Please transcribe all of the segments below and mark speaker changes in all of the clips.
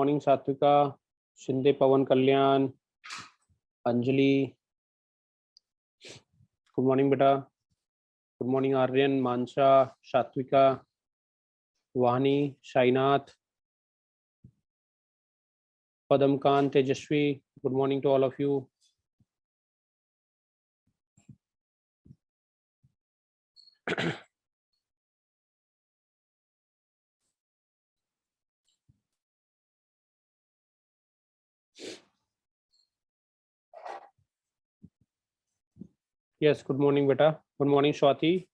Speaker 1: morning Satvika, Shinde, Pawan, Kalyan, Anjali. Good morning beta. Good morning Aryan, Mansha, Satvika, Vani, Shainath, Padam Khan, Tejashwi. Good morning to all of you. Yes, good morning beta. Good morning Swati.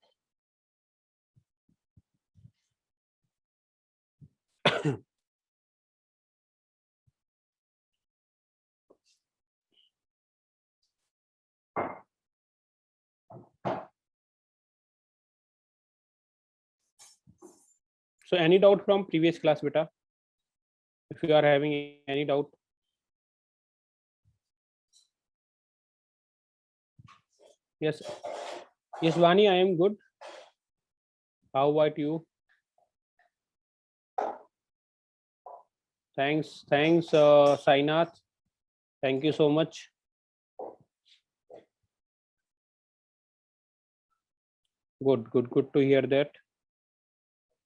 Speaker 1: So any doubt from previous class beta? If you are having any doubt. Yes, yes Vani, I am good. How about you? Thanks, Sainath. Thank you so much. Good to hear that.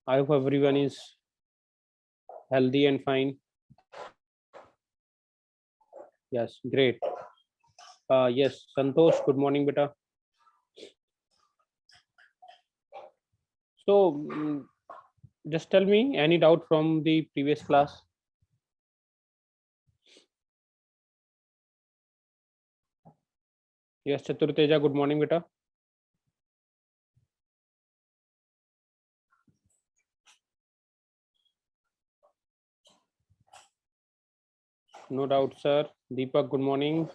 Speaker 1: I hope everyone is healthy and fine. Yes, great. Yes, Santosh, good morning beta. So just tell me any doubt from the previous class. Yes, Chaturteja, good morning beta. No doubt sir. Deepak, good morning.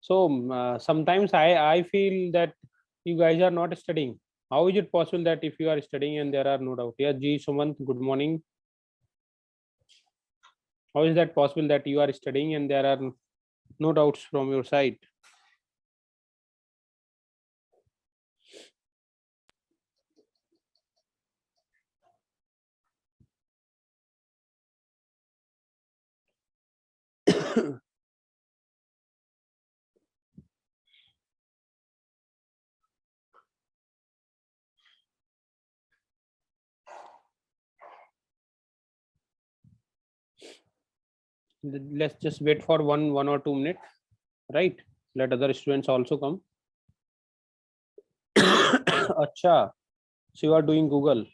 Speaker 1: So sometimes I feel that you guys are not studying. How is it possible that if you are studying and there are no doubt? Yeah, G Sumant, good morning. How is that possible that you are studying and there are no doubts from your side? Let's just wait for one or 2 minutes, right? Let other students also come. Acha, so you are doing Google.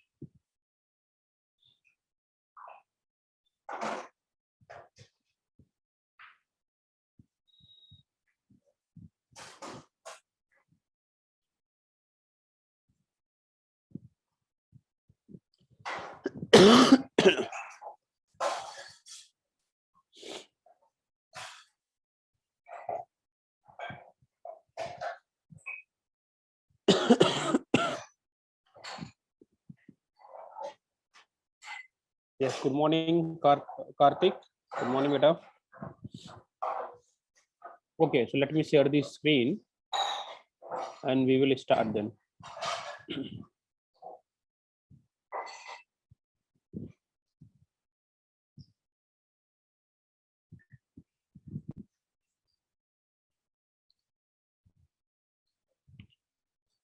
Speaker 1: Yes, good morning Karthik. Good morning beta. Okay, so let me share the screen and we will start then.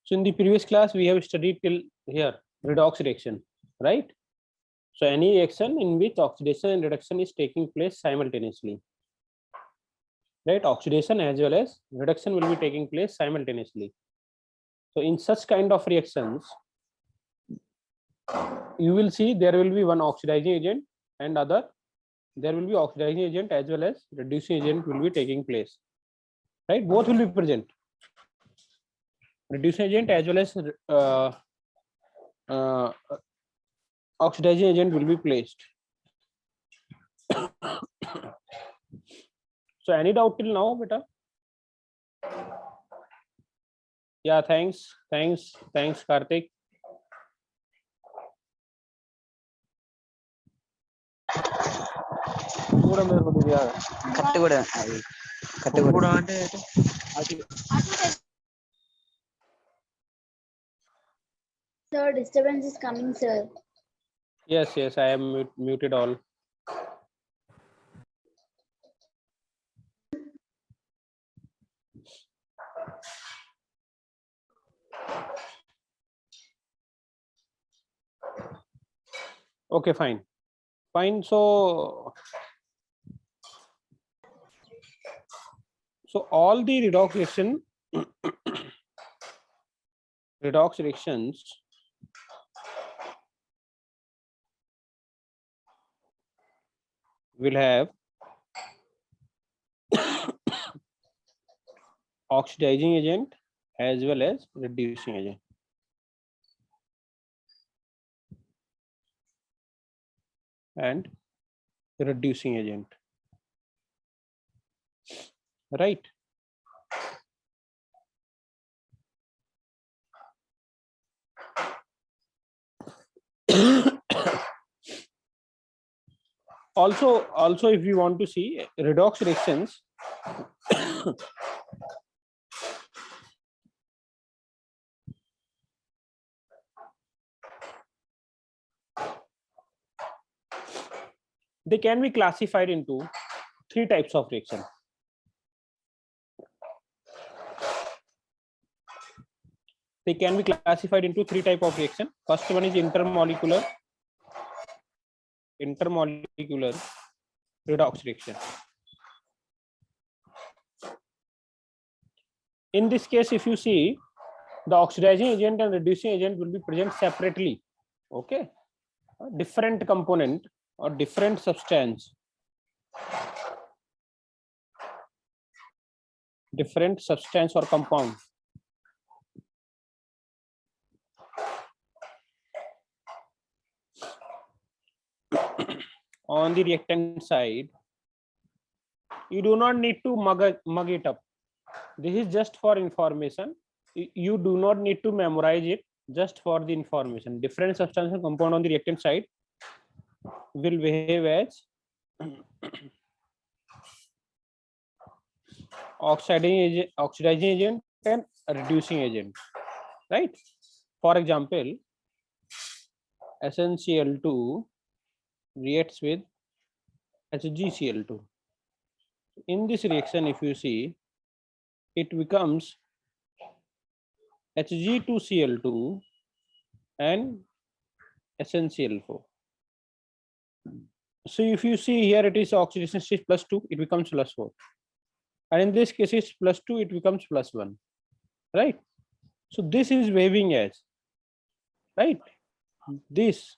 Speaker 1: So in the previous class, we have studied till here, redox reaction, right? So any reaction in which oxidation and reduction is taking place simultaneously, right? Oxidation as well as reduction will be taking place simultaneously. So in such kind of reactions, you will see there will be one oxidizing agent and other, there will be oxidizing agent as well as reducing agent will be taking place, right? Both will be present. Reducing agent as well as oxidizing agent will be placed. So any doubt till now beta? Yeah, thanks Karthik.
Speaker 2: Sir, disturbance is coming, sir.
Speaker 1: Yes, yes, I am muted all. Okay, fine. Fine. So all the redox reactions will have oxidizing agent as well as reducing agent. And reducing agent, right? Also if you want to see redox reactions, they can be classified into three types of reaction. They can be classified into three type of reaction. First one is intermolecular redox reaction. In this case, if you see, the oxidizing agent and reducing agent will be present separately. Okay, different component or different substance, or compound. On the reactant side, you do not need to mug it up. This is just for information. You do not need to memorize it, just for the information. Different substance and compound on the reactant side will behave as oxidizing agent and reducing agent, right? For example, SnCl2 reacts with HgCl2. In this reaction, if you see, it becomes Hg2Cl2 and SnCl4. So if you see here, it is oxidation stage +2, it becomes +4. And in this case, it's +2, it becomes +1, right? So this is behaving as, right? This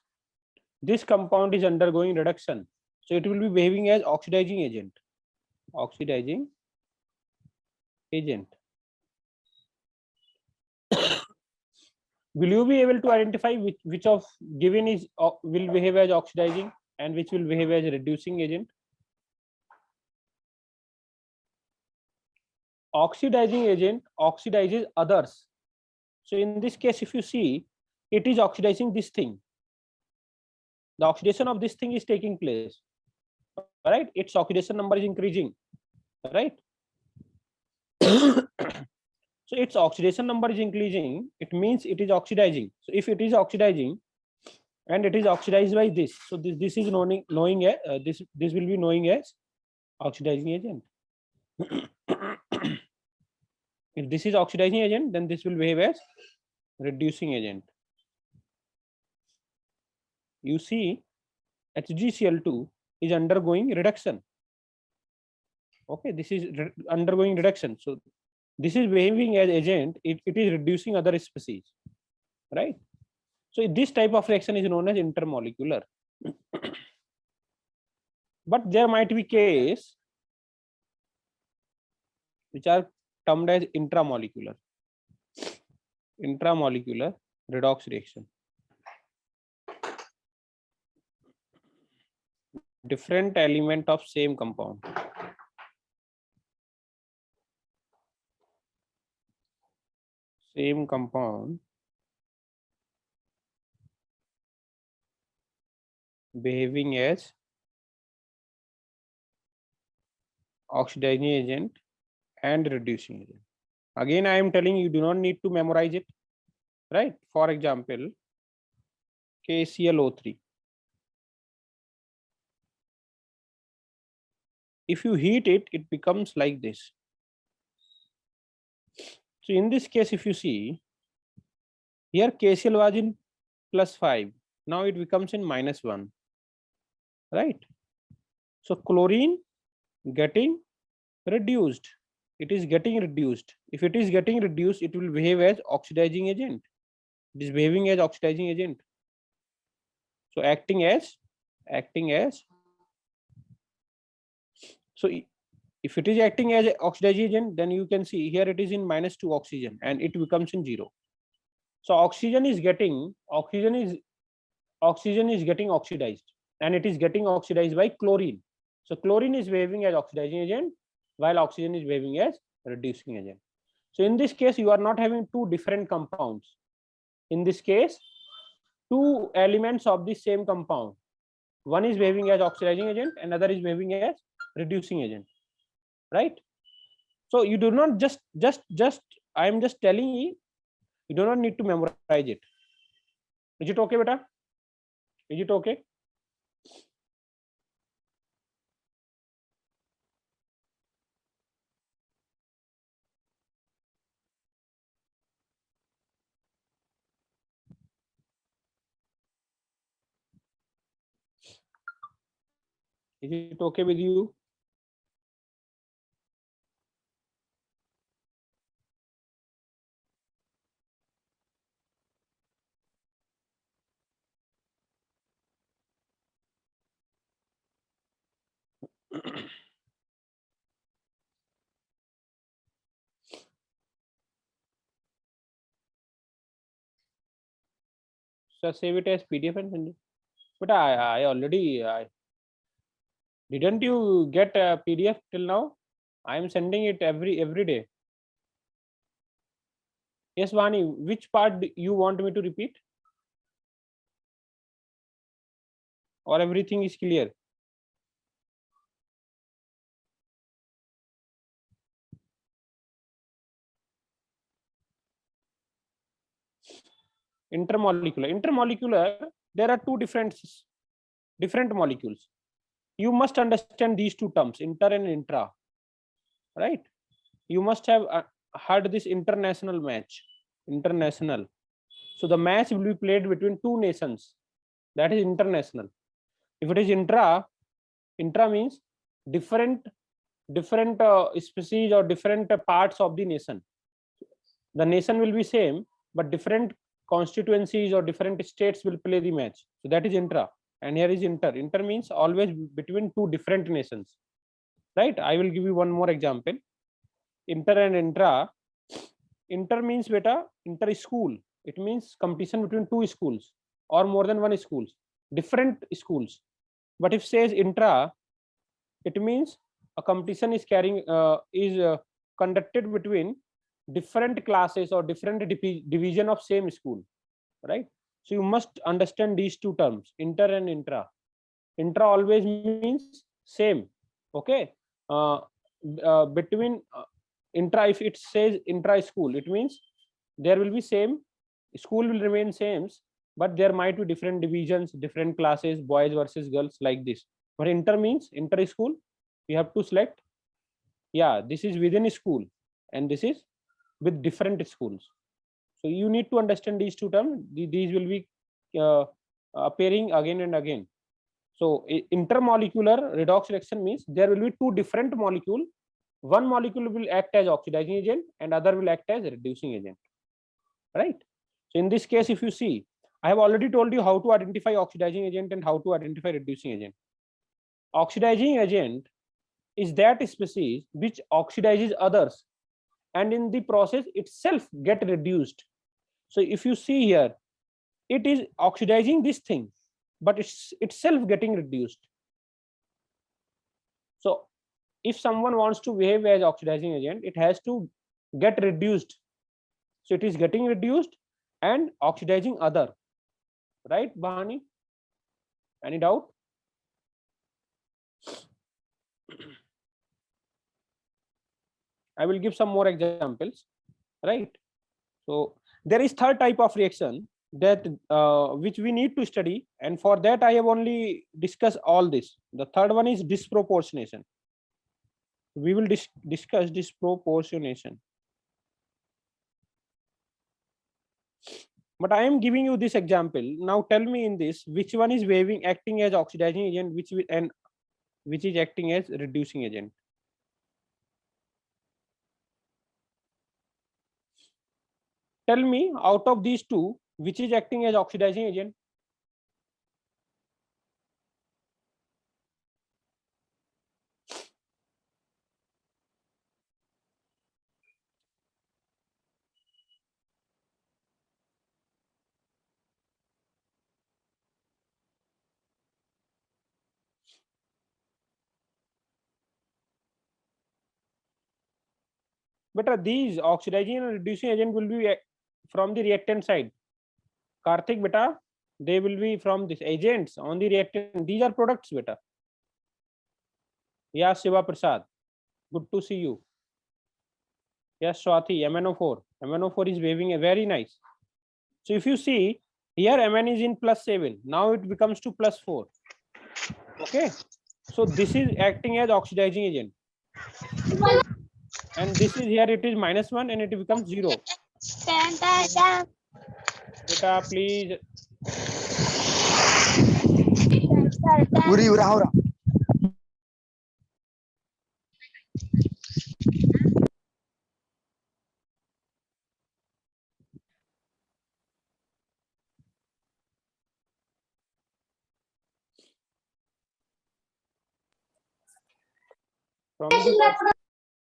Speaker 1: compound is undergoing reduction. So it will be behaving as oxidizing agent. Oxidizing agent. Will you be able to identify which of given is will behave as oxidizing and which will behave as reducing agent? Oxidizing agent oxidizes others. So in this case, if you see, it is oxidizing this thing. The oxidation of this thing is taking place, right? Its oxidation number is increasing, right? So its oxidation number is increasing, it means it is oxidizing. So if it is oxidizing and it is oxidized by this, so this is knowing this will be knowing as oxidizing agent. If this is oxidizing agent, then this will behave as reducing agent. You see, HgCl2 is undergoing reduction. Okay, this is undergoing reduction. So this is behaving as agent, it is reducing other species, right? So this type of reaction is known as intermolecular. But there might be case which are termed as intramolecular redox reaction. Different element of same compound. Same compound behaving as oxidizing agent and reducing agent. Again, I am telling you, do not need to memorize it, right? For example, KClO3. if you heat it, it becomes like this. So in this case, if you see here, KCl was in +5. Now it becomes in -1, right? So chlorine getting reduced. It is getting reduced. If it is getting reduced, it will behave as oxidizing agent. It is behaving as oxidizing agent. So acting as. So if it is acting as an oxidizing agent, then you can see here it is in -2 oxygen and it becomes in 0. So oxygen is getting oxidized, and it is getting oxidized by chlorine. So chlorine is behaving as oxidizing agent while oxygen is behaving as reducing agent. So in this case, you are not having two different compounds. In this case, two elements of the same compound. One is behaving as oxidizing agent, another is behaving as reducing agent, right? So you do not just I am just telling you, you do not need to memorize it. Is it okay, beta? Is it okay? Is it okay with you? So save it as PDF and send it. But I already didn't you get a PDF till now? I am sending it every day. Yes, Vani, which part you want me to repeat? Or everything is clear? Intermolecular, there are two different molecules. You must understand these two terms, inter and intra, right? You must have heard this international match. International. So the match will be played between two nations. That is international. If it is intra means different species or different parts of the nation. The nation will be same, but different constituencies or different states will play the match. So that is intra, and here is inter. Inter means always between two different nations, right? I will give you one more example. Inter and intra. Inter means beta inter school. It means competition between two schools or more than one schools, different schools. But if says intra, it means a competition is conducted between different classes or different division of same school, right? So you must understand these two terms, inter and intra. Intra always means same, okay? Between intra, if it says intra school, it means there will be same school will remain same, but there might be different divisions, different classes, boys versus girls, like this. But inter means inter school. You have to select, yeah, this is within a school and this is with different schools. So you need to understand these two terms. These will be appearing again and again. So intermolecular redox reaction means there will be two different molecule. One molecule will act as oxidizing agent and other will act as reducing agent, right? So in this case, if you see, I have already told you how to identify oxidizing agent and how to identify reducing agent. Oxidizing agent is that species which oxidizes others and in the process itself get reduced. So if you see here, it is oxidizing this thing, but it's itself getting reduced. So if someone wants to behave as oxidizing agent, it has to get reduced. So it is getting reduced and oxidizing other, right, Bahani? Any doubt? I will give some more examples, right? So there is third type of reaction that which we need to study, and for that I have only discussed all this. The third one is disproportionation. We will discuss disproportionation. But I am giving you this example. Now tell me in this, which one is acting as oxidizing agent, which is acting as reducing agent? Tell me, out of these two, which is acting as oxidizing agent? But these oxidizing and reducing agent will be from the reactant side. Karthik, beta, they will be from these agents on the reactant. These are products, beta. Yeah, Shiva Prasad, good to see you. Yes, Swati, MnO4. MnO4 is waving a very nice. So if you see here, Mn is in +7. Now it becomes to +4. Okay. So this is acting as oxidizing agent. And this is here, it is -1 and it becomes 0. Beta, please.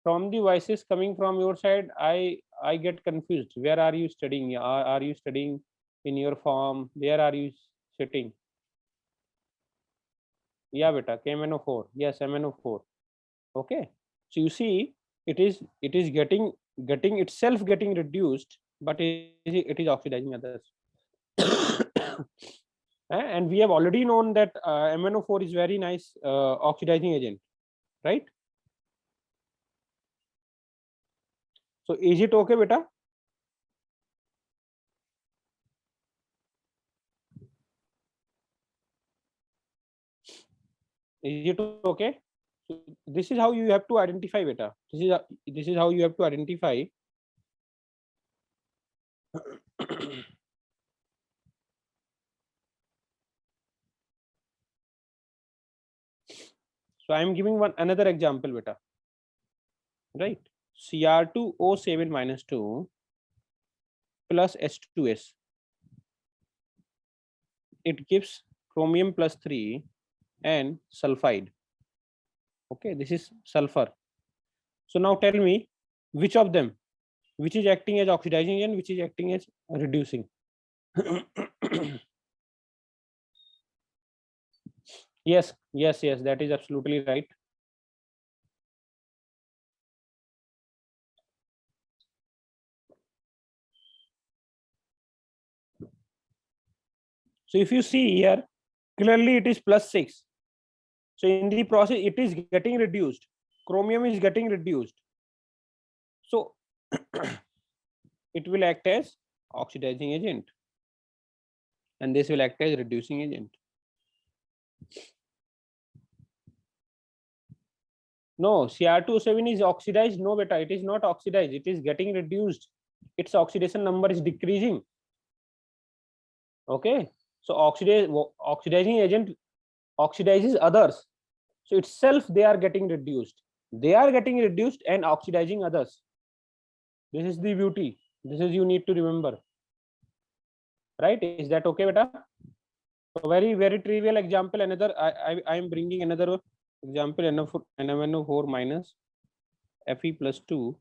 Speaker 1: From the voices coming from your side, I get confused. Where are you studying? Are you studying in your farm? Where are you sitting? Yeah, beta, KMNO4. Yes, MnO4. Okay. So you see, it is getting itself getting reduced, but it is oxidizing others. And we have already known that MnO4 is very nice oxidizing agent, right? So is it okay, beta? Is it okay? So this is how you have to identify, beta. This is how you have to identify. So I am giving another example, beta. Right? Cr2O7 minus 2 plus H2S. It gives chromium +3 and sulfide. Okay, this is sulfur. So now tell me which of them, which is acting as oxidizing and which is acting as reducing. Yes, that is absolutely right. So if you see here, clearly it is +6. So in the process, it is getting reduced. Chromium is getting reduced. So it will act as oxidizing agent. And this will act as reducing agent. No, Cr2O7 is oxidized. No, beta, it is not oxidized. It is getting reduced. Its oxidation number is decreasing. Okay. So oxidizing agent oxidizes others. So itself they are getting reduced. They are getting reduced and oxidizing others. This is the beauty. This is you need to remember. Right? Is that okay, beta? So very trivial example. Another I am bringing another example. NMNO4 minus Fe plus 2.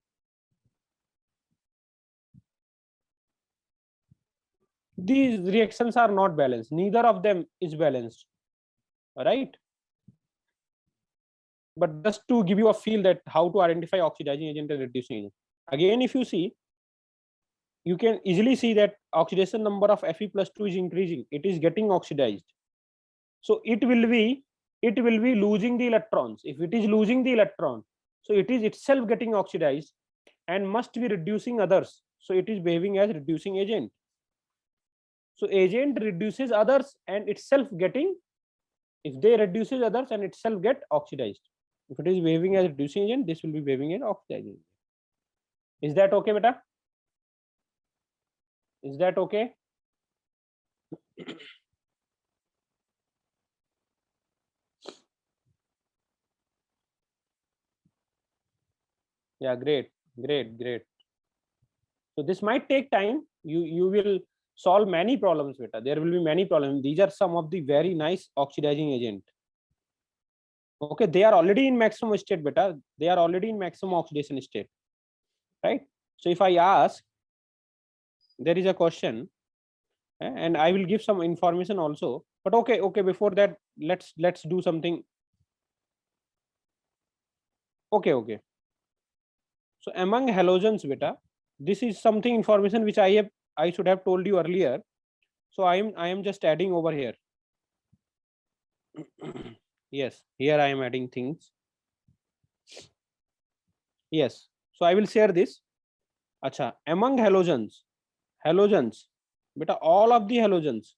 Speaker 1: These reactions are not balanced. Neither of them is balanced. Right? But just to give you a feel that how to identify oxidizing agent and reducing agent. Again, if you see, you can easily see that oxidation number of Fe plus 2 is increasing. It is getting oxidized. So it will be losing the electrons. If it is losing the electron, so it is itself getting oxidized and must be reducing others. So it is behaving as reducing agent. So agent reduces others and itself getting, if they reduces others and itself get oxidized. If it is behaving as reducing agent, this will be behaving as oxidizing agent. Is that okay, beta? Is that okay? Yeah, great, great, great. So this might take time. You will solve many problems, beta. There will be many problems. These are some of the very nice oxidizing agent. Okay, they are already in maximum state, beta. They are already in maximum oxidation state, right? So if I ask, there is a question, and I will give some information also. But okay, okay. Before that, let's do something. Okay, okay. So among halogens, beta, this is something information which I should have told you earlier. So I am just adding over here. Yes, here I am adding things. Yes, so I will share this. Acha, among halogens, beta, all of the halogens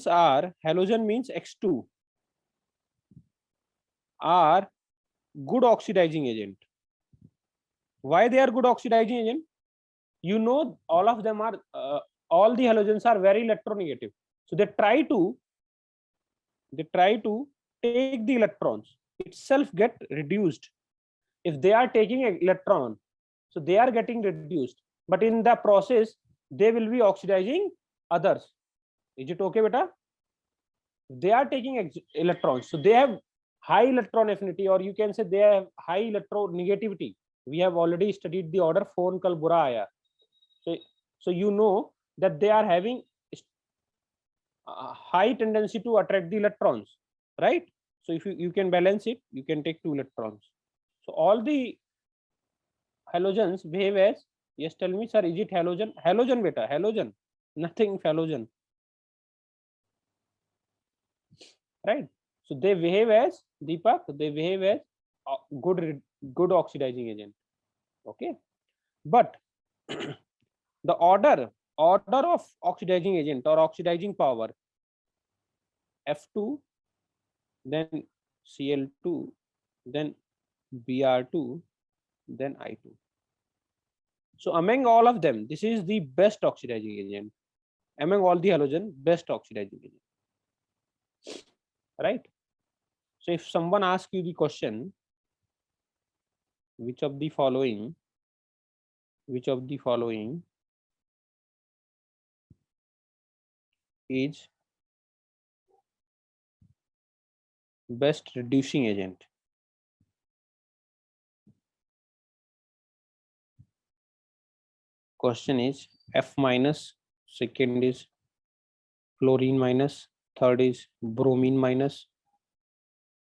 Speaker 1: are, halogen means X2, are good oxidizing agent. Why they are good oxidizing agent? You know, all of them are, all the halogens are very electronegative. So they try to take the electrons itself get reduced. If they are taking an electron, so they are getting reduced, but in the process they will be oxidizing others. Is it okay, beta? They are taking electrons, so they have high electron affinity, or you can say they have high electronegativity. We have already studied the order phone kal bura aaya. So you know that they are having high tendency to attract the electrons, right? So if you can balance it, you can take 2 electrons. So all the halogens behave as, yes, tell me, sir, is it halogen? Halogen, beta, halogen, nothing halogen, right? So they behave as, Deepak, they behave as good oxidizing agent. Okay, but the order of oxidizing agent or oxidizing power, F2, then Cl2, then Br2, then I2. So among all of them, this is the best oxidizing agent. Among all the halogen, best oxidizing agent, right? So if someone asks you the question, which of the following is best reducing agent? Question is F minus, second is fluorine minus, third is bromine minus,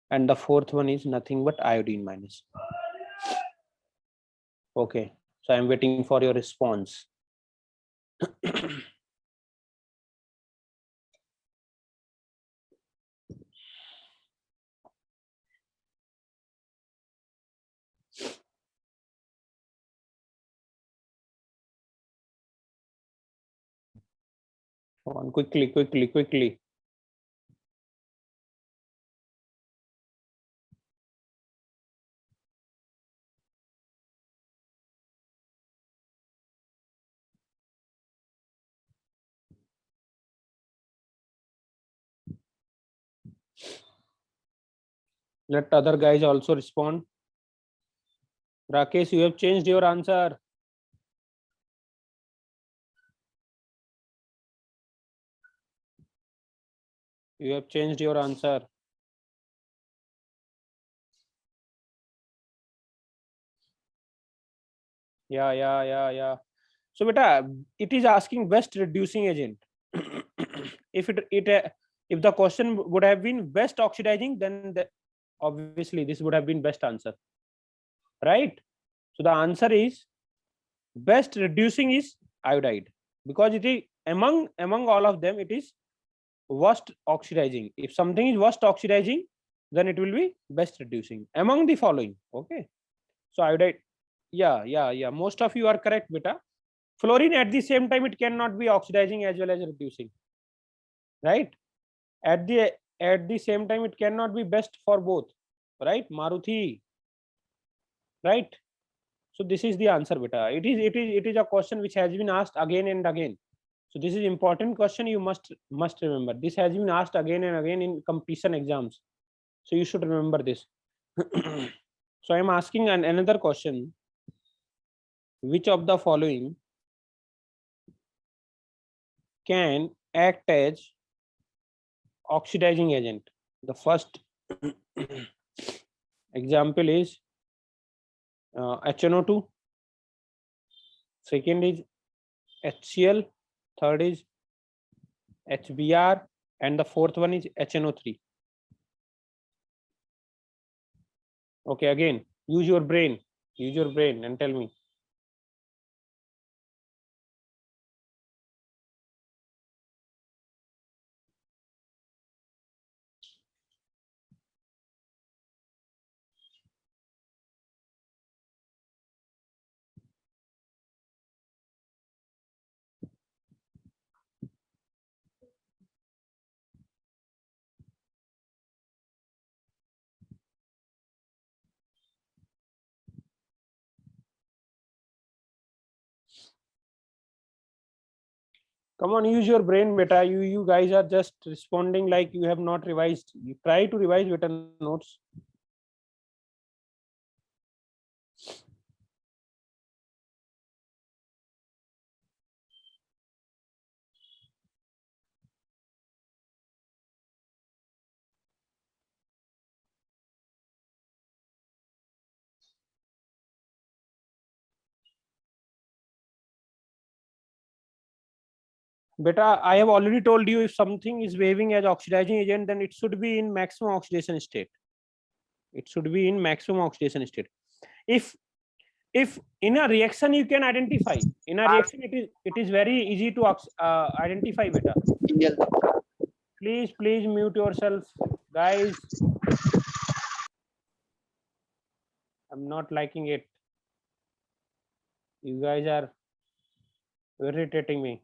Speaker 1: and the fourth one is nothing but iodine minus. Okay, so I'm waiting for your response. Come on, quickly. Let other guys also respond. Rakesh, you have changed your answer. You have changed your answer. Yeah. So beta, it is asking best reducing agent. if if the question would have been best oxidizing, then obviously this would have been best answer, right? So the answer is best reducing is iodide, because it is among all of them, it is worst oxidizing. If something is worst oxidizing, then it will be best reducing among the following. Okay, so iodide, yeah, most of you are correct, beta. Fluorine at the same time, it cannot be oxidizing as well as reducing, right? At the same time, it cannot be best for both. right? Maruti, right? So this is the answer, beta. It is a question which has been asked again and again. So this is important question. You must remember. This has been asked again and again in competition exams. So you should remember this. So I am asking another question. Which of the following can act as oxidizing agent? The first example is HNO2. Second is HCl. Third is HBr, and the fourth one is HNO3. Okay, again, use your brain and tell me. Come on, use your brain, beta. You guys are just responding like you have not revised. You try to revise beta notes. Beta, I have already told you if something is behaving as oxidizing agent, then it should be in maximum oxidation state. It should be in maximum oxidation state. If in a reaction you can identify, in a reaction it is very easy to identify, beta. Please mute yourself, guys. I'm not liking it. You guys are irritating me.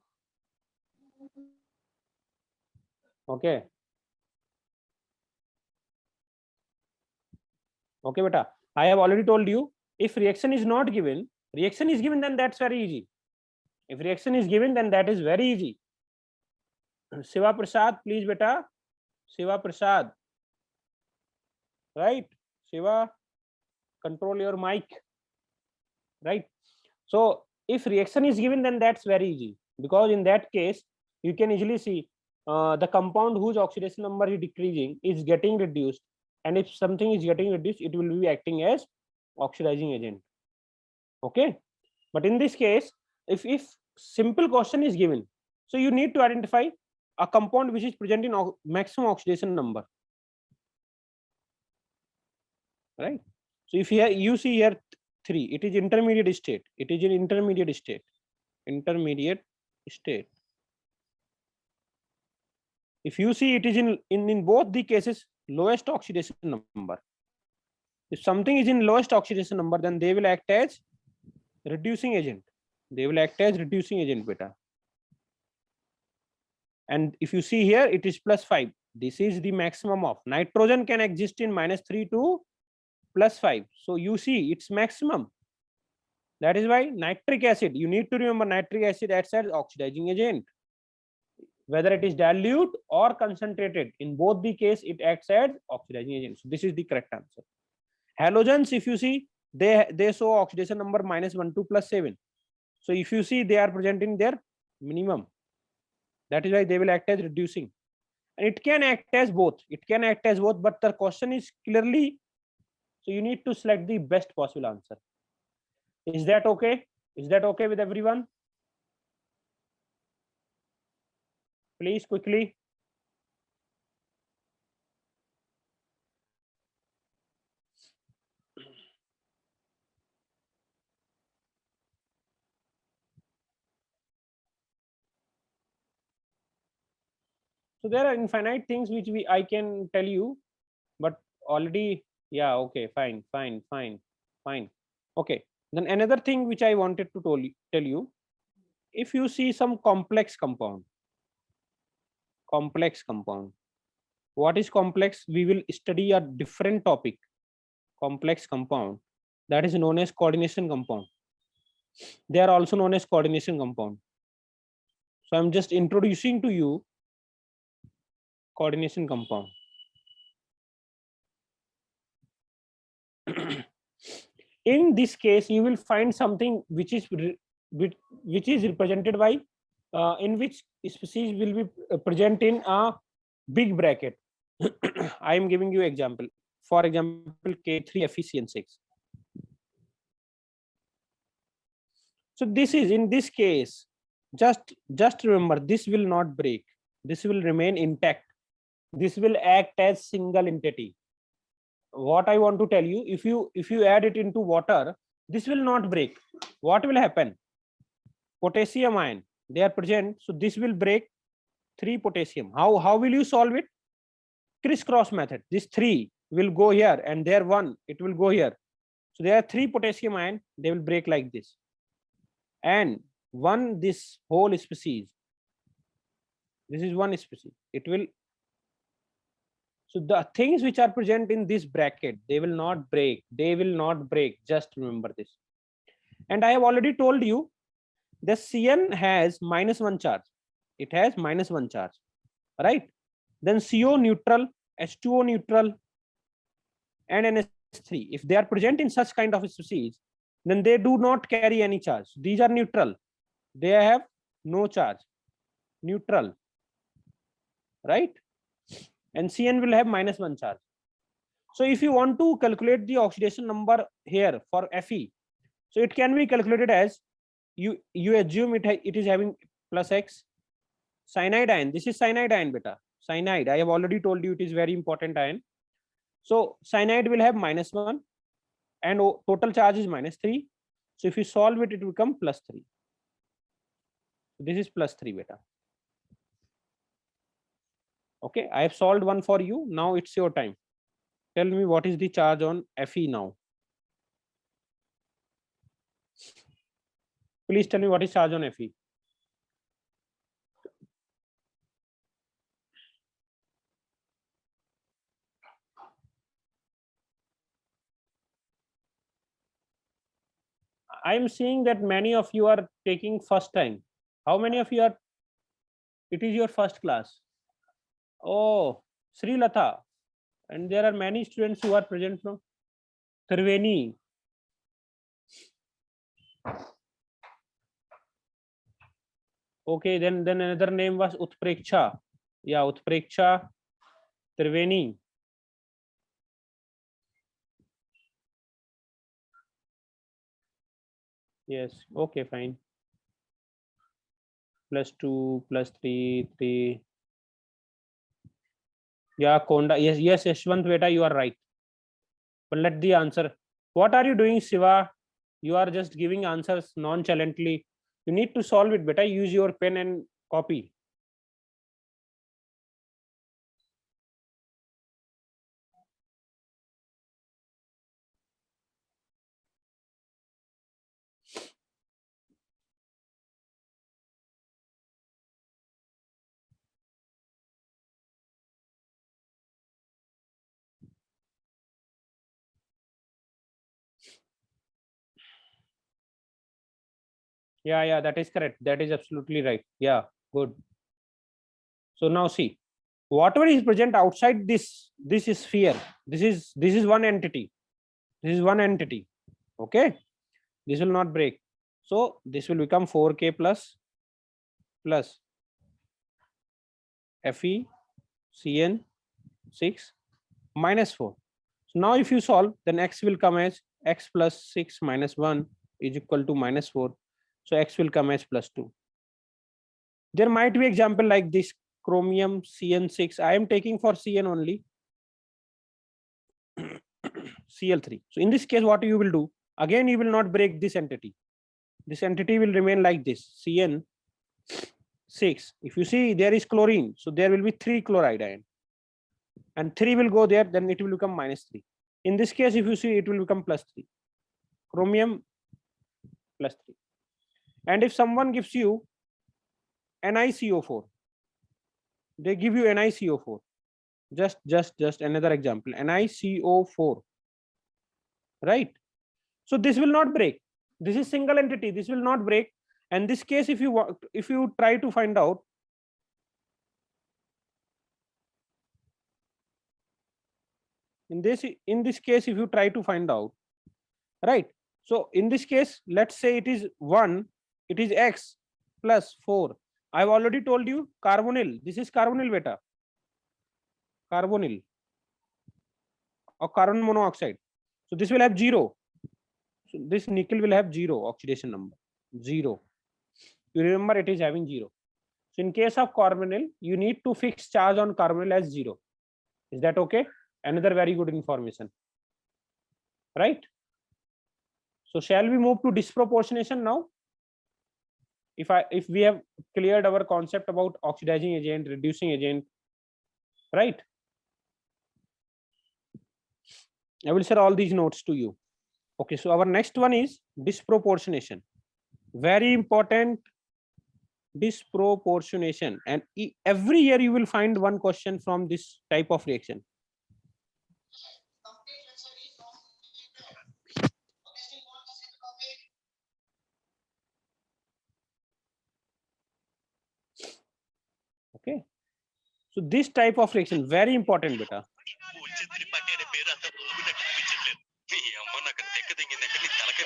Speaker 1: Okay. Okay, beta. I have already told you, if reaction is not given, reaction is given, then that's very easy. If reaction is given, then that is very easy. Shiva Prasad, please, beta. Shiva Prasad. Right? Shiva, control your mic. Right? So if reaction is given, then that's very easy, because in that case you can easily see the compound whose oxidation number is decreasing is getting reduced, and if something is getting reduced, it will be acting as oxidizing agent. Okay, but in this case, if simple question is given, so you need to identify a compound which is present in maximum oxidation number, right? So if you see here 3, it is intermediate state. It is in intermediate state. Intermediate state. If you see, it is in both the cases lowest oxidation number. If something is in lowest oxidation number, then they will act as reducing agent. They will act as reducing agent, beta. And if you see here, it is +5. This is the maximum of nitrogen can exist in -3 to +5. So you see, it's maximum. That is why nitric acid, you need to remember nitric acid acts as oxidizing agent. Whether it is dilute or concentrated, in both the case, it acts as oxidizing agent. So this is the correct answer. Halogens, if you see, they show oxidation number -1 to +7. So if you see, they are present in their minimum. That is why they will act as reducing. And it can act as both. It can act as both, but the question is clearly, so you need to select the best possible answer. Is that okay? Is that okay with everyone? Please quickly. So there are infinite things which I can tell you, but already, yeah, okay, fine. Okay, then another thing which I wanted to tell you, if you see some complex compound, what is complex? We will study a different topic. complex compound, that is known as coordination compound. They are also known as coordination compound. So I'm just introducing to you coordination compound. In this case, you will find something which is represented by in which species will be present in a big bracket. I am giving you example. For example, K3FeCN6. So this is, in this case, just remember, this will not break. This will remain intact. This will act as single entity. What I want to tell you, if you add it into water, this will not break. What will happen? Potassium ion, they are present, so this will break 3 potassium. How will you solve it? Crisscross method. This 3 will go here, and there 1, it will go here. So there are 3 potassium ion, they will break like this. And this whole species, this is one species, it will. So the things which are present in this bracket, they will not break. They will not break. Just remember this. And I have already told you the CN has -1 charge. It has -1 charge, right? Then CO neutral, H2O neutral, and NH3. If they are present in such kind of species, then they do not carry any charge. These are neutral. They have no charge. Neutral, right? And CN will have -1 charge. So if you want to calculate the oxidation number here for Fe, so it can be calculated as you assume it is having +X. Cyanide ion, this is cyanide ion beta. Cyanide, I have already told you it is very important ion. So cyanide will have -1 and total charge is -3. So if you solve it, it will become +3. This is +3 beta. Okay, I have solved one for you. Now it's your time. Tell me what is the charge on Fe now. Please tell me what is charge on Fe. I am seeing that many of you are taking first time. How many of you are? It is your first class. Oh, Sri Latha. And there are many students who are present from Triveni. Okay, then another name was Utpreksha. Yeah, Utpreksha Triveni. Yes, okay, fine. +2, +3, 3. Yeah, Konda. Yes, Yashwant beta, you are right. But let the answer. What are you doing, Shiva? You are just giving answers nonchalantly. You need to solve it beta. Use your pen and copy. Yeah, that is correct. That is absolutely right. Yeah, good. So now see, whatever is present outside this sphere, this is one entity. This is one entity. Okay, this will not break. So this will become 4K plus Fe CN6 -4. So now if you solve, then X will come as X plus 6 minus 1 is equal to -4. So X will come as +2. There might be example like this, chromium CN6. I am taking for CN only. Cl3. So in this case, what you will do? Again, you will not break this entity. This entity will remain like this, CN6. If you see, there is chlorine, so there will be 3 chloride ion. And 3 will go there, then it will become -3. In this case, if you see, it will become +3. Chromium +3. And if someone gives you NiCO4, they give you NiCO4. Just another example, NiCO4. right? So this will not break. This is single entity. This will not break. And this case, if you want, if you try to find out, in this case, if you try to find out, right? So in this case, let's say it is 1, it is x plus 4. I've already told you carbonyl. This is carbonyl beta. Carbonyl or carbon monoxide. So this will have 0. So this nickel will have 0 oxidation number. 0. You remember it is having 0. So in case of carbonyl, you need to fix charge on carbonyl as 0. Is that okay? Another very good information, right? So shall we move to disproportionation now? If we have cleared our concept about oxidizing agent, reducing agent, right? I will share all these notes to you. Okay, so our next one is disproportionation. Very important, disproportionation. And every year you will find one question from this type of reaction. Okay, so this type of reaction very important, beta.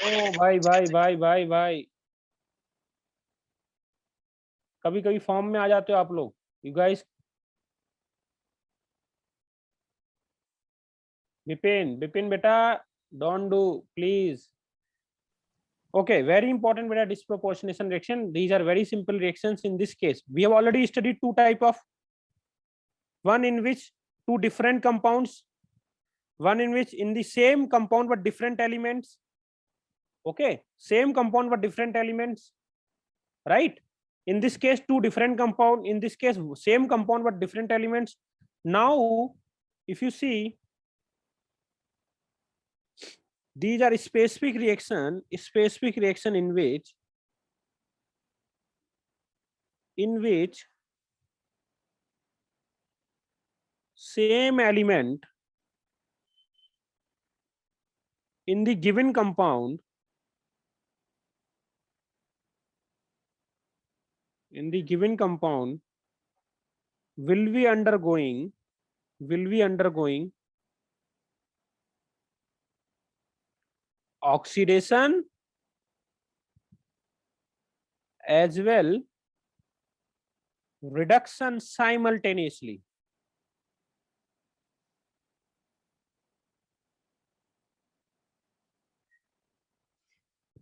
Speaker 1: Oh, bye. कभी कभी form में आ जाते हो आप लोग, you guys. Bipin beta, don't do, please. Okay, very important beta, disproportionation reaction. These are very simple reactions. In this case, we have already studied two type of, one in which two different compounds, one in which in the same compound but different elements. Okay, same compound but different elements, right? In this case, two different compound. In this case, same compound but different elements. Now, if you see, these are specific reaction in which same element in the given compound will be undergoing oxidation as well reduction simultaneously.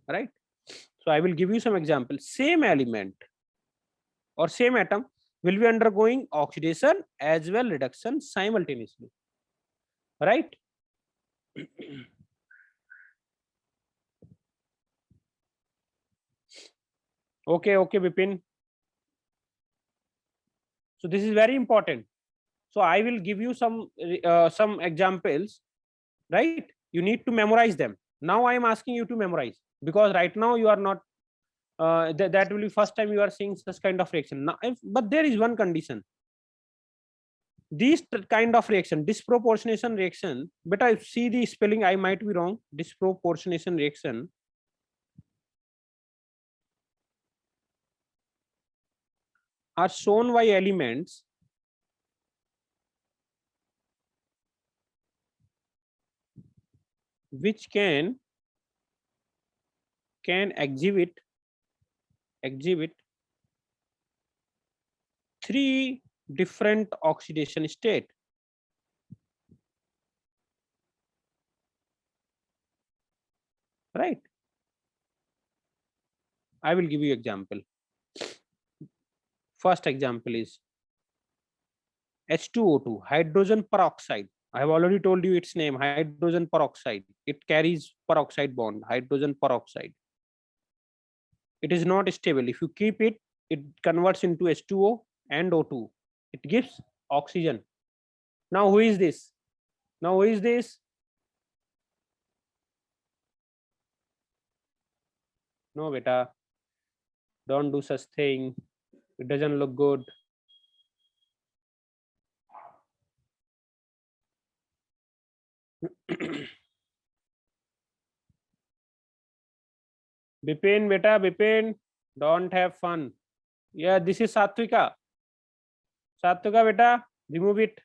Speaker 1: Right? So I will give you some examples. Same element or same atom will be undergoing oxidation as well reduction simultaneously. Right? Okay, Vipin. So this is very important. So I will give you some examples, right? You need to memorize them. Now I am asking you to memorize, because right now you are not, that will be first time you are seeing such kind of reaction. Now, but there is one condition. These kind of reaction, disproportionation reaction, but I see the spelling, I might be wrong. Disproportionation reaction are shown by elements which can exhibit three different oxidation state. Right? I will give you example. First example is H2O2, hydrogen peroxide. I have already told you its name, hydrogen peroxide. It carries peroxide bond, hydrogen peroxide. It is not stable. If you keep it, it converts into H2O and O2. It gives oxygen. Now who is this? Now who is this? No, beta. Don't do such thing. It doesn't look good. Bipin, beta, Bipin, don't have fun. Yeah, this is Satvika. Satvika, beta, remove it.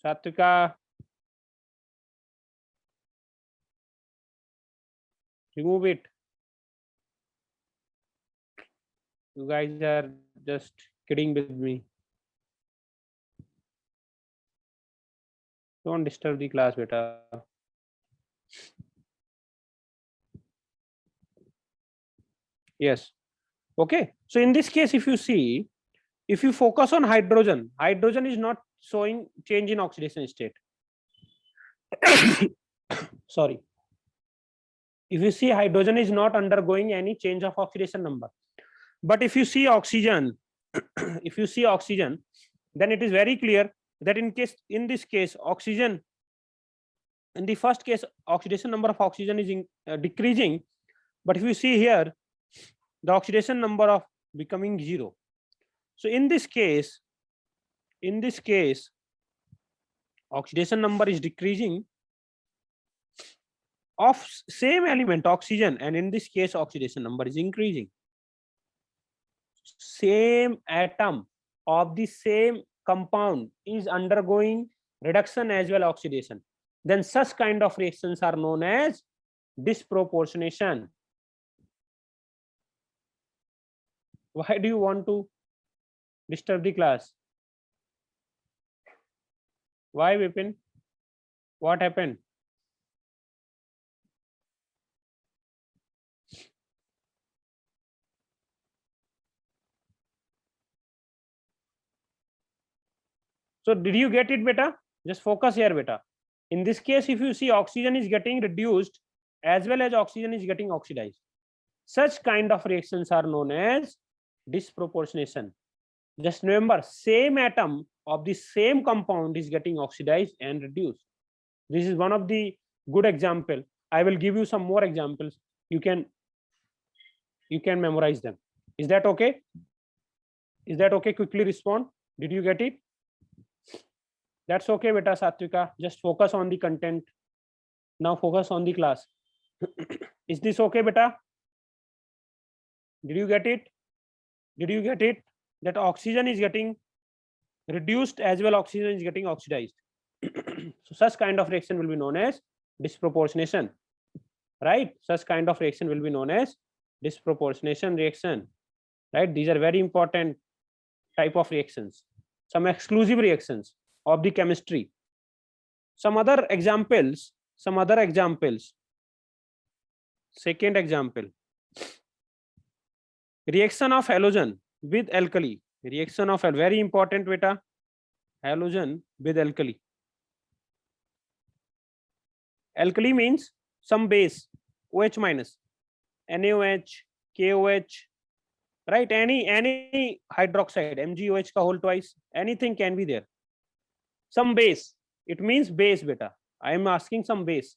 Speaker 1: Satvika, remove it. You guys are just kidding with me. Don't disturb the class, beta. Yes. Okay. So in this case, if you see, if you focus on hydrogen, hydrogen is not showing change in oxidation state. Sorry. If you see, hydrogen is not undergoing any change of oxidation number. But if you see oxygen, if you see oxygen, then it is very clear that in this case, oxygen, in the first case, oxidation number of oxygen is decreasing. But if you see here, the oxidation number of becoming 0. So in this case, oxidation number is decreasing of same element oxygen, and in this case oxidation number is increasing. Same atom of the same compound is undergoing reduction as well oxidation, then such kind of reactions are known as disproportionation. Why do you want to disturb the class? Why, Vipin? What happened? So did you get it, beta? Just focus here, beta. In this case, if you see oxygen is getting reduced as well as oxygen is getting oxidized, such kind of reactions are known as disproportionation. Just remember, same atom of the same compound is getting oxidized and reduced. This is one of the good example. I will give you some more examples. You can memorize them. Is that okay? Is that okay? Quickly respond. Did you get it? That's okay, beta. Satvika. Just focus on the content. Now focus on the class. Is this okay, beta? Did you get it? Did you get it? That oxygen is getting reduced as well oxygen is getting oxidized. So such kind of reaction will be known as disproportionation, right? Such kind of reaction will be known as disproportionation reaction, right? These are very important type of reactions, some exclusive reactions of the chemistry. Some other examples. Second example, reaction of halogen with alkali. Reaction of a very important, beta, halogen with alkali. Alkali means some base, OH minus, NaOH, KOH, right? Any hydroxide, MgOH ka whole twice, anything can be there. Some base, it means base, beta. I am asking some base.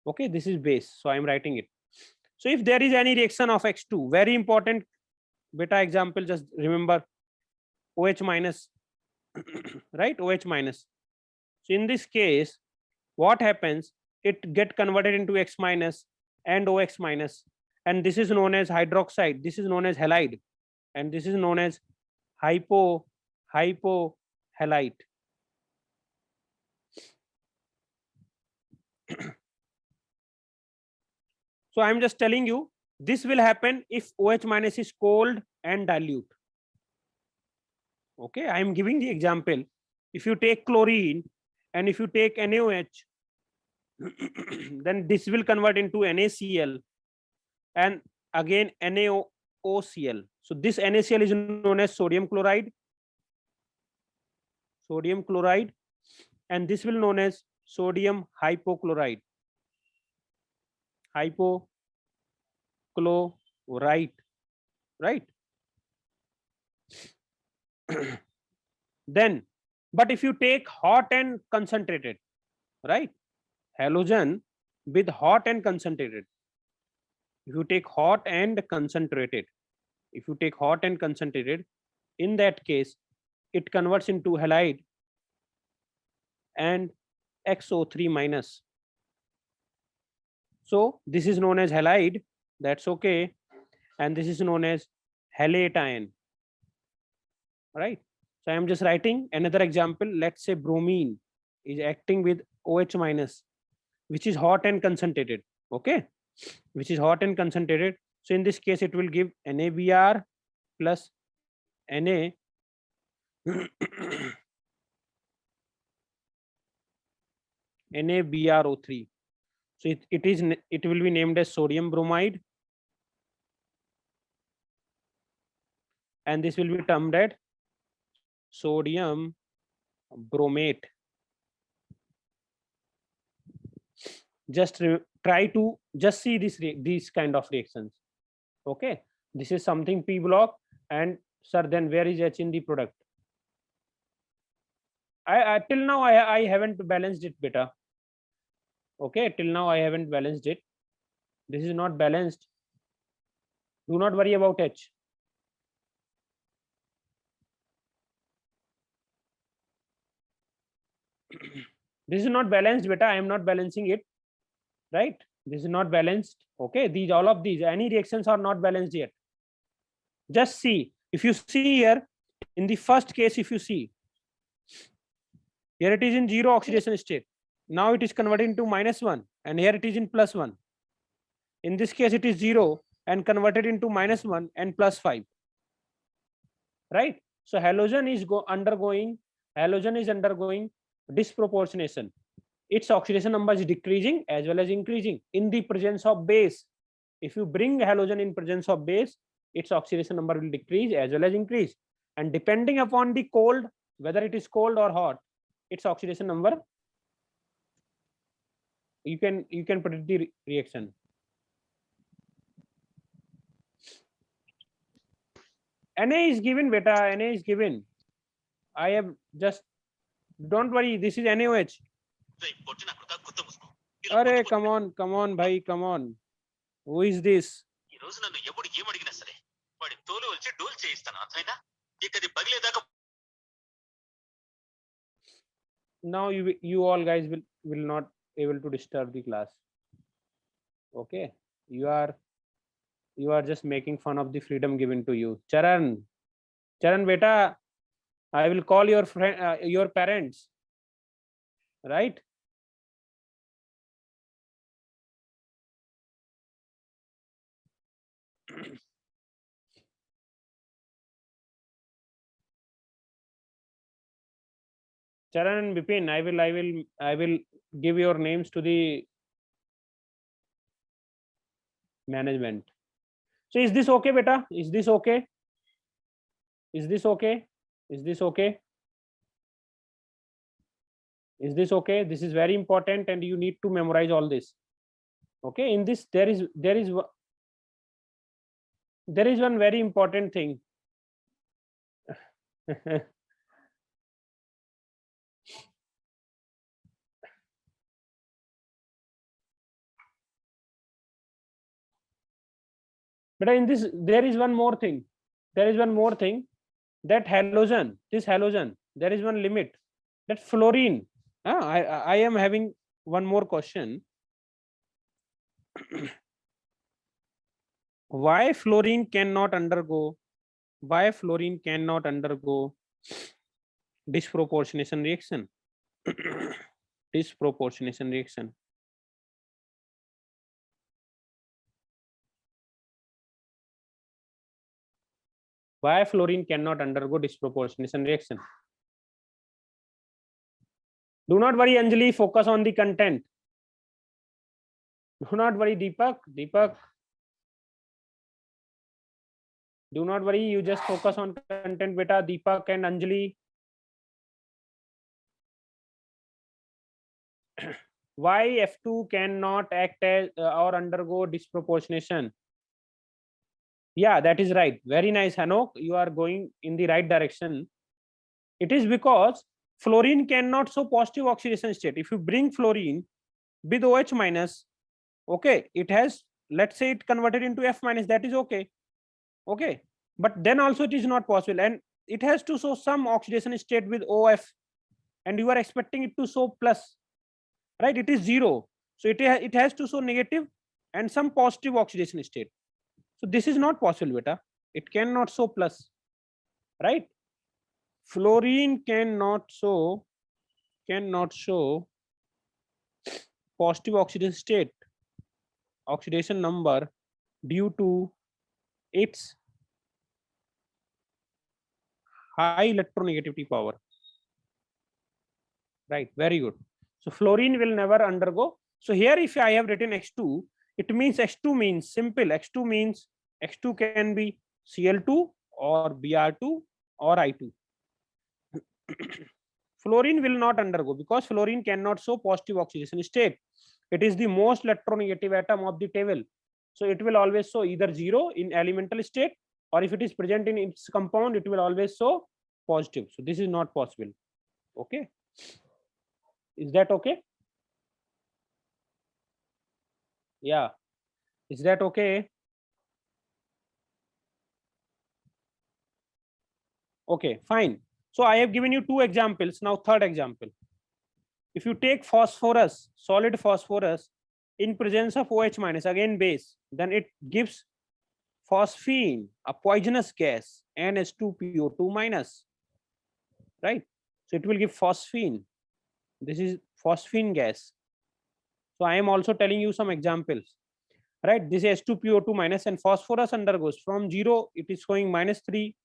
Speaker 1: Okay, this is base, so I am writing it. So if there is any reaction of X2, very important, beta example, just remember OH minus, right? OH minus. So in this case, what happens? It get converted into X minus and OX minus, and this is known as hydroxide. This is known as halide, and this is known as hypohalite. So I'm just telling you, this will happen if OH minus is cold and dilute. Okay, I am giving the example. If you take chlorine and if you take NaOH, then this will convert into NaCl and again NaOCl. So this NaCl is known as sodium chloride, and this will known as sodium hypochlorite, right? Then, but if you take hot and concentrated, right, halogen with hot and concentrated, if you take hot and concentrated, in that case it converts into halide and XO3 minus. So this is known as halide, that's okay, and this is known as halate ion, right? So I am just writing another example. Let's say bromine is acting with OH minus, which is hot and concentrated, okay, which is hot and concentrated. So in this case, it will give NaBr plus Na NaBrO3. So it will be named as sodium bromide, and this will be termed as sodium bromate. Just try to just see these kind of reactions. Okay, this is something P block, and sir, then where is H in the product? I till now I haven't balanced it, beta. Okay, till now I haven't balanced it. This is not balanced. Do not worry about H. This is not balanced, beta. I am not balancing it, right? This is not balanced. Okay, these all of these any reactions are not balanced yet. Just see. If you see here in the first case, if you see here, it is in zero oxidation state. Now it is converted into -1, and here it is in +1. In this case, it is 0 and converted into -1 and +5. Right? So halogen is undergoing disproportionation. Its oxidation number is decreasing as well as increasing in the presence of base. If you bring halogen in presence of base, its oxidation number will decrease as well as increase. And depending upon the cold, whether it is cold or hot, its oxidation number, you can predict the reaction. Na is given, beta. Na is given. I have just, don't worry, this is NaOH. Arey, come on, bhai, come on. Who is this? Now you all guys will not able to disturb the class. Okay, you are just making fun of the freedom given to you. Charan beta, I will call your friend, your parents, right? Charan and Bipin, I will give your names to the management. So is this okay, beta? Is this okay? Is this okay? Is this okay? Is this okay? This is very important, and you need to memorize all this. Okay, in this there is one very important thing. But in this, there is one more thing. There is one more thing, that halogen, this halogen, there is one limit. That fluorine. I am having one more question. Why fluorine cannot undergo? Why fluorine cannot undergo disproportionation reaction? Disproportionation reaction. Why fluorine cannot undergo disproportionation reaction? Do not worry, Anjali, focus on the content. Do not worry, Deepak. Do not worry, you just focus on content, beta. Deepak and Anjali. Why F2 cannot act as or undergo disproportionation? Yeah, that is right. Very nice, Hanok. You are going in the right direction. It is because fluorine cannot show positive oxidation state. If you bring fluorine with OH minus, okay, it has, let's say it converted into F minus, that is okay. Okay, but then also it is not possible, and it has to show some oxidation state with OF. and you are expecting it to show plus, right? It is 0, so it has to show negative and some positive oxidation state. So this is not possible, beta. It cannot show plus, right? Fluorine cannot show positive oxidation number due to its high electronegativity power, right? Very good. So fluorine will never undergo. So here if I have written X2, it means X2 means simple. X2 means X2 can be Cl2 or Br2 or I2. Fluorine will not undergo because fluorine cannot show positive oxidation state. It is the most electronegative atom of the table. So it will always show either 0 in elemental state, or if it is present in its compound, it will always show positive. So this is not possible. Okay. Is that okay? Yeah. Is that okay? Okay, fine. So I have given you 2 examples. Now third example. If you take phosphorus, solid phosphorus in presence of OH minus, again base, then it gives phosphine, a poisonous gas, NH2PO2 minus, right? So it will give phosphine. This is phosphine gas. So I am also telling you some examples, right? This is H2PO2 minus, and phosphorus undergoes from 0, it is showing -3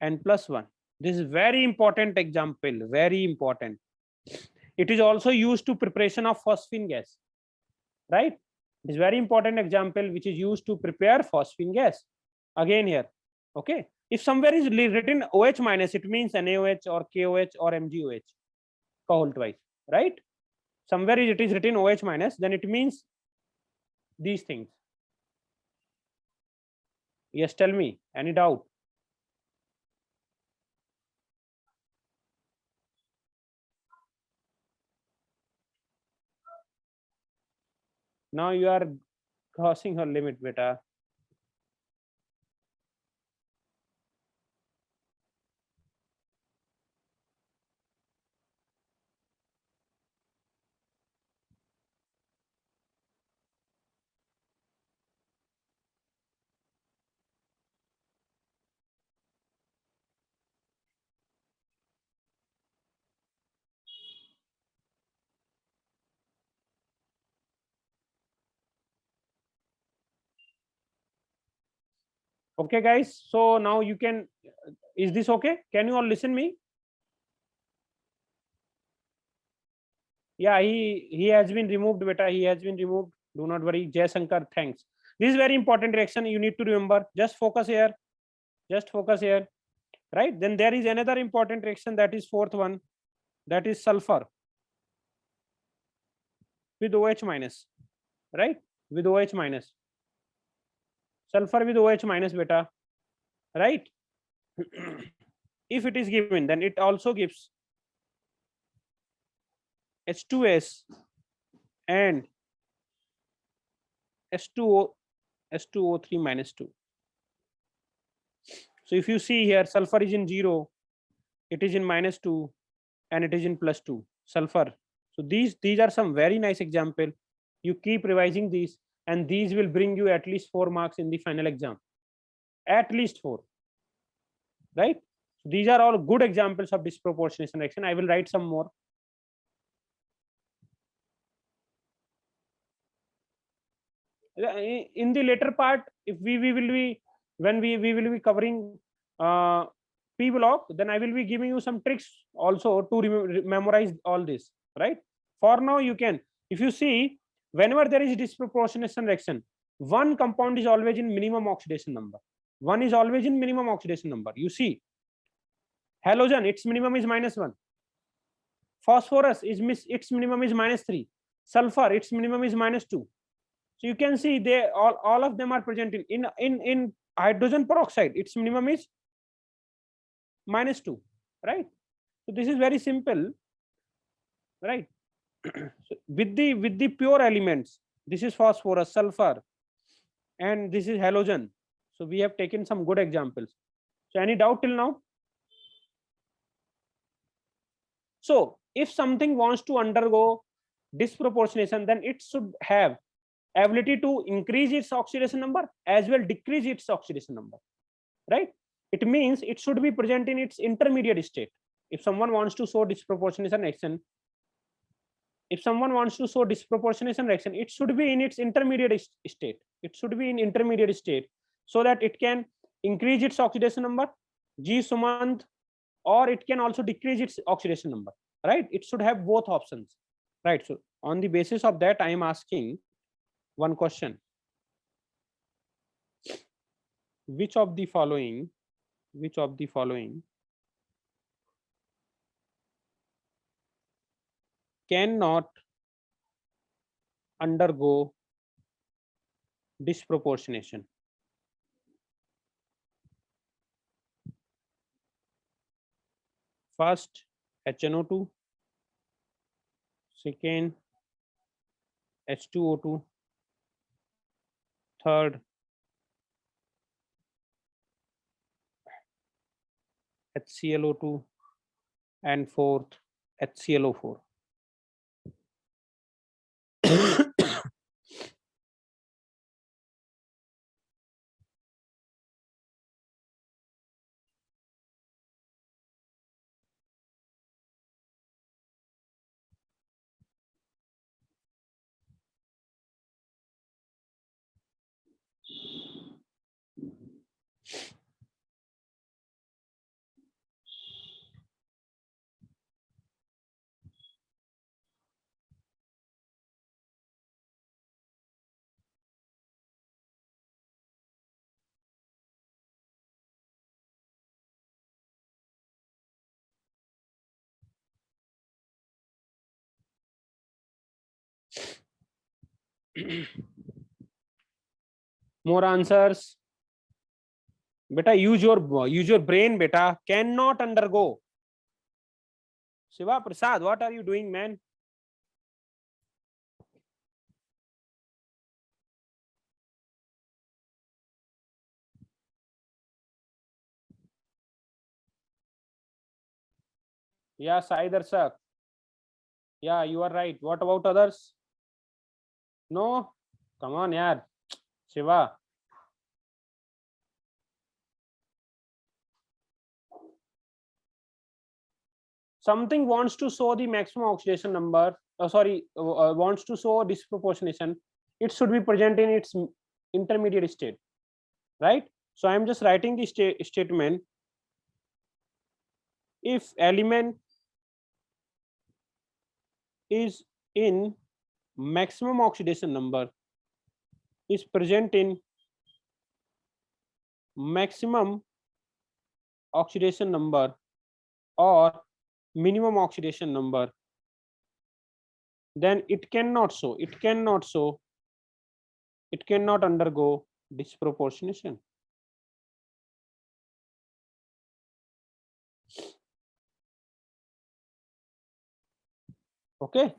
Speaker 1: and +1. This is very important example, very important. It is also used to preparation of phosphine gas, right? It is very important example which is used to prepare phosphine gas. Again here, okay. If somewhere is written OH minus, it means NaOH or KOH or MgOH, Colt wise, right? Somewhere it is written OH minus, then it means these things. Yes, tell me, any doubt? Now you are crossing her limit, beta. Okay, guys. So now you can. Is this okay? Can you all listen me? Yeah, he has been removed, beta. He has been removed. Do not worry, Jay Shankar. Thanks. This is very important reaction. You need to remember. Just focus here. Just focus here. Right. Then there is another important reaction, that is fourth one. That is sulfur with OH minus. Right. With OH minus. Sulfur with OH minus, beta. Right. If it is given, then it also gives H2S and S2O, S2O3 minus 2. So if you see here, sulfur is in 0, it is in -2, and it is in +2, sulfur. So these are some very nice example. You keep revising these, and these will bring you at least 4 marks in the final exam. At least 4. Right? So these are all good examples of disproportionation reaction. I will write some more. In the later part, if we will be, when we will be covering P block, then I will be giving you some tricks also to memorize all this, right? For now, you can, if you see, whenever there is disproportionation reaction, one compound is always in minimum oxidation number. One is always in minimum oxidation number. You see, halogen, its minimum is -1. Phosphorus is its minimum is -3. Sulfur, its minimum is -2. So you can see they all of them are present in hydrogen peroxide. Its minimum is -2, right? So this is very simple, right? So with the pure elements, this is phosphorus, sulfur, and this is halogen. So we have taken some good examples. So any doubt till now? So if something wants to undergo disproportionation, then it should have ability to increase its oxidation number as well decrease its oxidation number, right? It means it should be present in its intermediate state. If someone wants to show disproportionation action, if someone wants to show disproportionation reaction, it should be in its intermediate state. It should be in intermediate state so that it can increase its oxidation number, G Sumant, or it can also decrease its oxidation number, right? It should have both options, right? So on the basis of that, I am asking one question. Which of the following cannot undergo disproportionation? First, HNO2, second, H2O2, third, HClO2, and fourth, HClO4. More answers. Beta, use your brain, beta. Cannot undergo. Shiva Prasad, what are you doing, man? Yeah, Sai Darshak. Yeah, you are right. What about others? No? Come on, yaar. Shiva. Something wants to show the maximum oxidation number, wants to show disproportionation, it should be present in its intermediate state, right? So I am just writing the statement. If element is in maximum oxidation number, is present in maximum oxidation number or minimum oxidation number, then it cannot undergo disproportionation. Okay,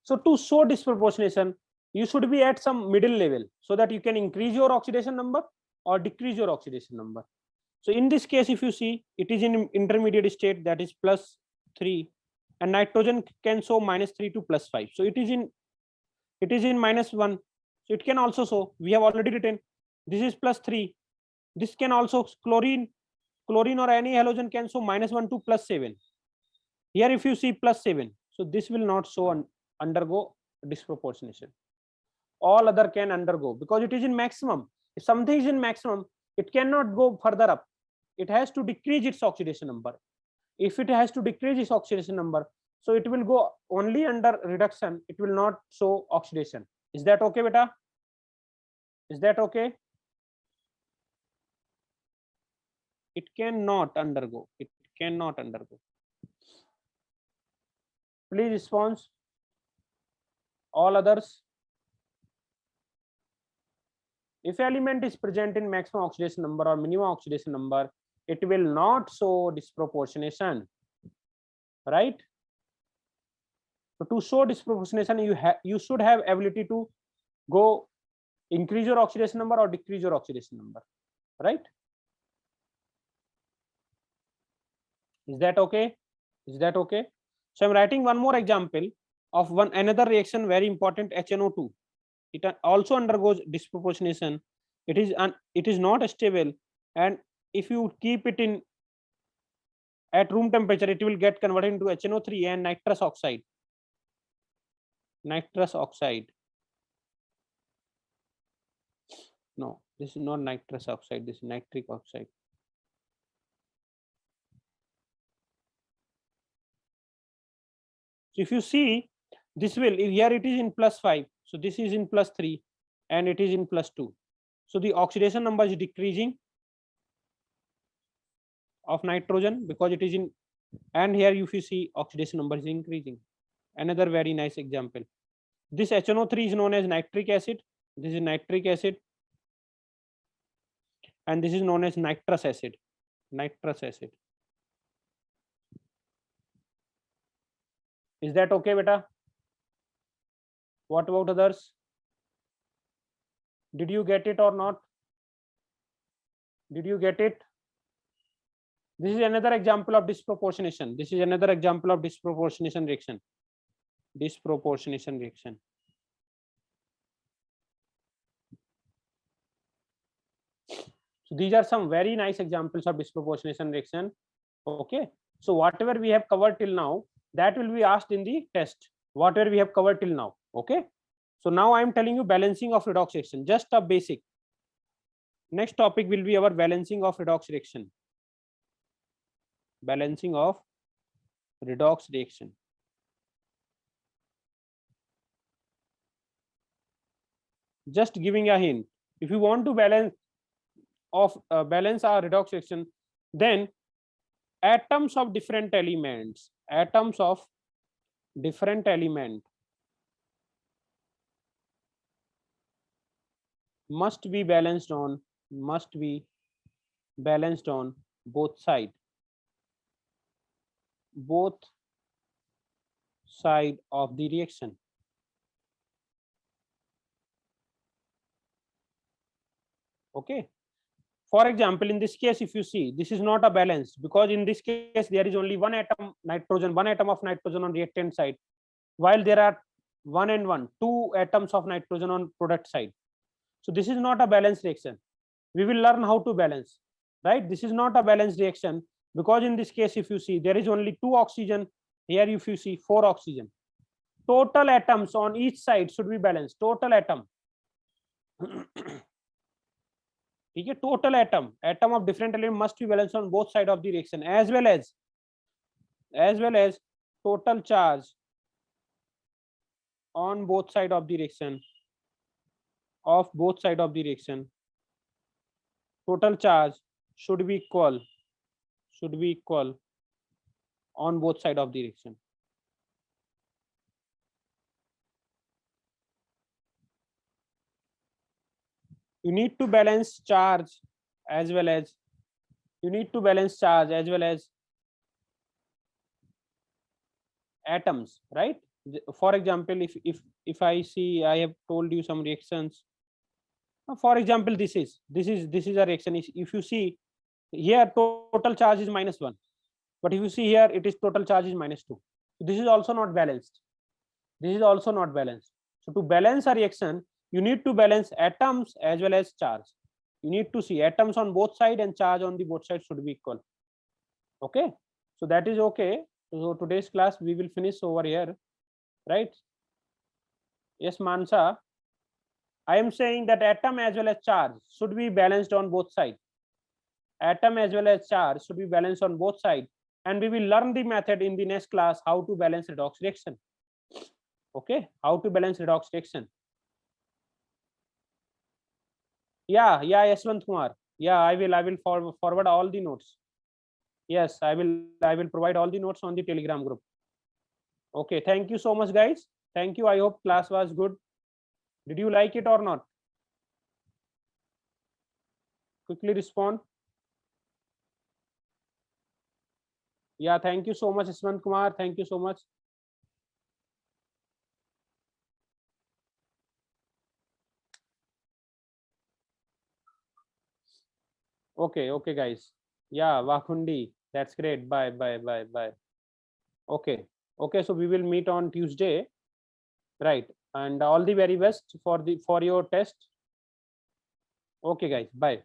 Speaker 1: so to show disproportionation, you should be at some middle level so that you can increase your oxidation number or decrease your oxidation number. So in this case, if you see, it is in intermediate state, that is +3, and nitrogen can show -3 to +5. So it is in -1. So it can also show, we have already written, this is +3. This can also chlorine or any halogen can show -1 to +7. Here if you see +7, so this will not show undergo disproportionation. All other can undergo because it is in maximum. If something is in maximum, it cannot go further up. It has to decrease its oxidation number. If it has to decrease its oxidation number, so it will go only under reduction. It will not show oxidation. Is that okay, beta? Is that okay? It cannot undergo. It cannot undergo. Please respond. All others. If element is present in maximum oxidation number or minimum oxidation number, it will not show disproportionation, right? So to show disproportionation, you should have ability to go increase your oxidation number or decrease your oxidation number, right? Is that okay? Is that okay? So I'm writing one more example of another reaction, very important, HNO2. It also undergoes disproportionation. It is not stable, and if you keep it in at room temperature, it will get converted into HNO3 and nitrous oxide. Nitrous oxide. No, this is not nitrous oxide. This is nitric oxide. So if you see, this will, if here it is in +5, so this is in +3, and it is in +2. So the oxidation number is decreasing of nitrogen because it is in, and here if you see oxidation number is increasing. Another very nice example. This HNO3 is known as nitric acid. This is nitric acid, and this is known as nitrous acid. Nitrous acid. Is that okay, beta? What about others? Did you get it or not? Did you get it? This is another example of disproportionation. This is another example of disproportionation reaction. Disproportionation reaction. So these are some very nice examples of disproportionation reaction. Okay. So whatever we have covered till now, that will be asked in the test. Whatever we have covered till now. Okay. So now I am telling you balancing of redox reaction, just a basic. Next topic will be our balancing of redox reaction. Balancing of redox reaction. Just giving a hint. If you want to balance our redox reaction, then atoms of different elements, must be balanced on both side of the reaction. Okay. For example, in this case, if you see, this is not a balance, because in this case there is only one atom of nitrogen on reactant side, while there are 1 and 1, 2 atoms of nitrogen on product side. So this is not a balanced reaction. We will learn how to balance, right? This is not a balanced reaction, because in this case, if you see, there is only 2 oxygen. Here if you see 4 oxygen. Total atoms on each side should be balanced. Total atom. Total atom of different element must be balanced on both sides of the reaction, as well as total charge on both sides of the reaction. Total charge should be equal on both sides of the reaction. You need to balance charge as well as atoms, right? For example, if I see, I have told you some reactions. For example, this is a reaction. If you see here, total charge is -1, but if you see here, it is total charge is -2. So this is also not balanced. So to balance a reaction, you need to balance atoms as well as charge. You need to see atoms on both sides and charge on the both sides should be equal. Okay, so that is okay. So today's class we will finish over here, right? Yes, Mansa. I am saying that atom as well as charge should be balanced on both sides. Atom as well as charge should be balanced on both sides, and we will learn the method in the next class how to balance redox reaction. Okay, how to balance redox reaction. Yeah, Yashwant Kumar. Yeah, I will forward all the notes. Yes, I will provide all the notes on the Telegram group. Okay, thank you so much, guys. Thank you. I hope class was good. Did you like it or not? Quickly respond. Yeah, thank you so much, Yashwant Kumar. Thank you so much. Okay, guys. Yeah, Wakundi. That's great. Bye. Okay. Okay, so we will meet on Tuesday, right? And all the very best for your test. Okay guys, bye.